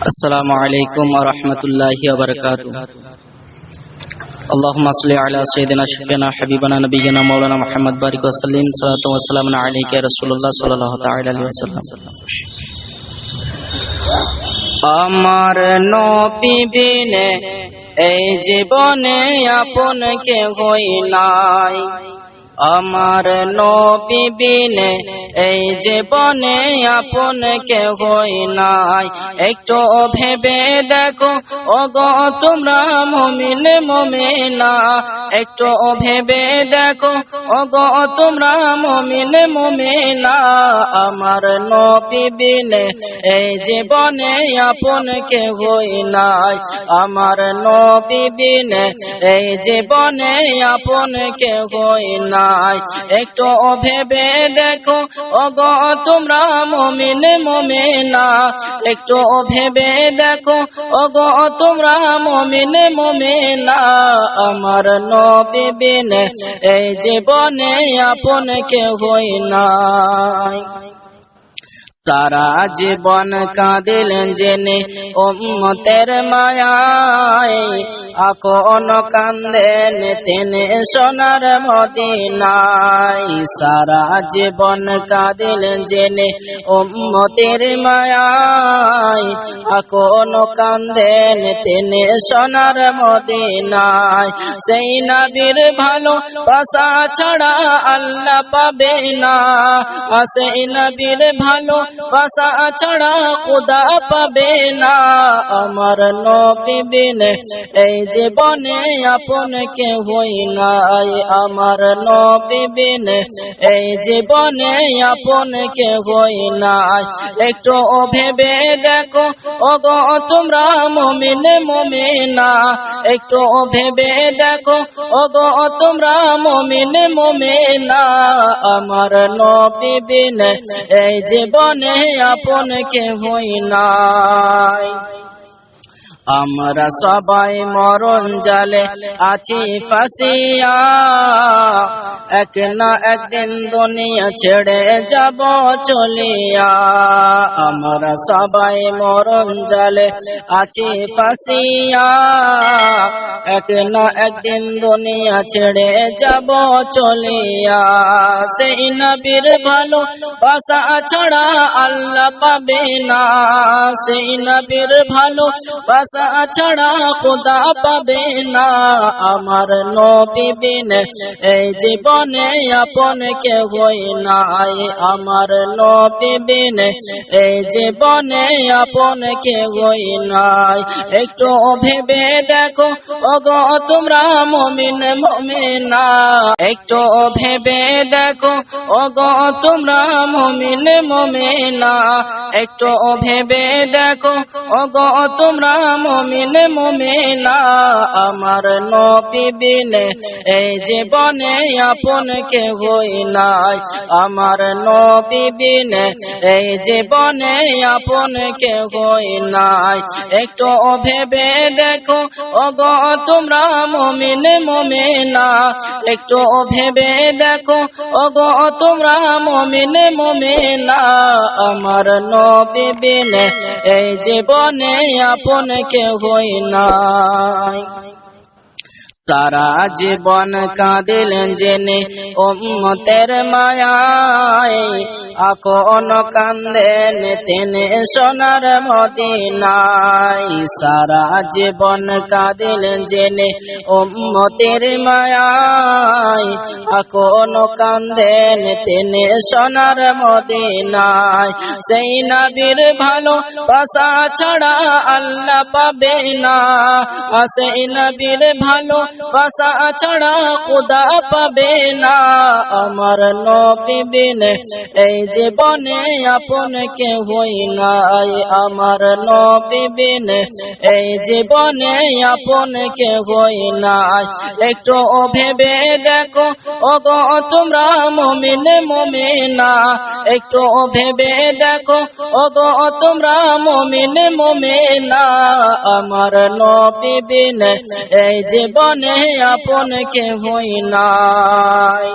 السلام عليكم ورحمة الله وبركاته. اللهم صل على سيدنا شفينا حبيبنا نبينا مولانا محمد بارك وسلم صلاة وسلام عليك يا رسول الله صلى الله تعالى عليه وسلم. আমার নবী বিনে এই জীবনে আপন কেহই নাই, আমার নবী বিনে এই জীবনে আপন কেহই নাই। একটু ভেবে দেখো ওগো তোমরা মুমিন মুমিনা, একটু ভেবে দেখো ওগো তোমরা মুমিন মুমিনা। আমার নবী বিনে এই জীবনে আপন কেহই নাই, আমার নবী বিনে এই জীবনে আপন কেহই নাই। একটু ভেবে দেখো ওগো তোমরা মুমিন মুমিনা, একটু ভেবে দেখো ওগো তোমরা মুমিন মুমিনা। আমার নবী বিনে এই জীবনে আপন কেহই নাই। সারা জীবন কাঁদিলেন জেনে উম্মতের মায়ায়, এখন কান্দেন তিনি সোনার মদিনায়। সারা জীবন কাঁদিলেন জেনে উম্মতের মায়ায়, এখন কান্দেন তিনি সোনার মদিনায়। সেই নবীর ভালোবাসা ছাড়া আল্লাহ পাবে না, সেই নবীর ভালোবাসা ছাড়া খোদা পাবে না। আমার নবী বিনে এই জীবনে আপন কেহই নাই, আমার নবী বিনে এই জীবনে আপন কেহই নাই। একটু ভেবে দেখো ওগো তোমরা মুমিন মুমিনা, একটু ভেবে দেখো ওগো তোমরা মুমিন মুমিনা। আমার নবী বিনে এই জীবনে আপন কেহই নাই। আমরা সবাই মরণ জালে আছি ফাঁসিয়া, এক না একদিন দুনিয়া ছেড়ে যাব চলিয়া। আমরা সবাই মরণ জালে আছি ফাঁসিয়া, এক না একদিন দুনিয়া ছেড়ে যাব চলিয়া। সেই নবীর ভালোবাসা ছাড়া আল্লাহ পাবে না, সেই নবীর ভালোবাসা ছাড়া খোদা পাবে না। আমার নবী বিনে এই জীবনে আপন কেহই নাই, আমার নবী বিনে এই জীবনে আপন কেহই নাই। একটু ভেবে দেখো ওগো তোমরা মুমিন মুমিনা, একটু ভেবে দেখো ওগো তোমরা মুমিন মুমিনা, একটু ভেবে দেখো ওগো তোমরা মুমিন মুমিনা। আমার নবী বিনে এই জীবনে আপন কেহই নাই, আমার নবী বিনে এই জীবনে আপন কেহই নাই। একটু ভেবে দেখো ওগো তোমরা মুমিন মুমিনা, একটু ভেবে দেখো ওগো তোমরা মুমিন মুমিনা। আমার নবী বিনে এই জীবনে আপন কেহই নাই। সারা জীবন কাঁদিলেন জেনে উম্মতের মায়ায়, এখন কান্দেন তিনি সোনার মদিনায়। সারা জীবন কাঁদিলেন জেনে উম্মতের মায়ায়, এখন কান্দেন তিনি সোনার মদিনায়। সেই নবীর ভালোবাসা ছাড়া আল্লাহ পাবে না, সেই নবীর ভালোবাসা ছাড়া খোদা পাবে না। আমার নবী বিনে এই জীবনে আপন কেহই নাই, আমার নবী বিনে এই জীবনে আপন কেহই নাই। একটু ভেবে দেখো ওগো তোমরা মুমিন মুমিনা, একটু ভেবে দেখো ওগো তোমরা মুমিন মুমিনা। আমার নবী বিনে এই জীবনে আপন কেহই নাই।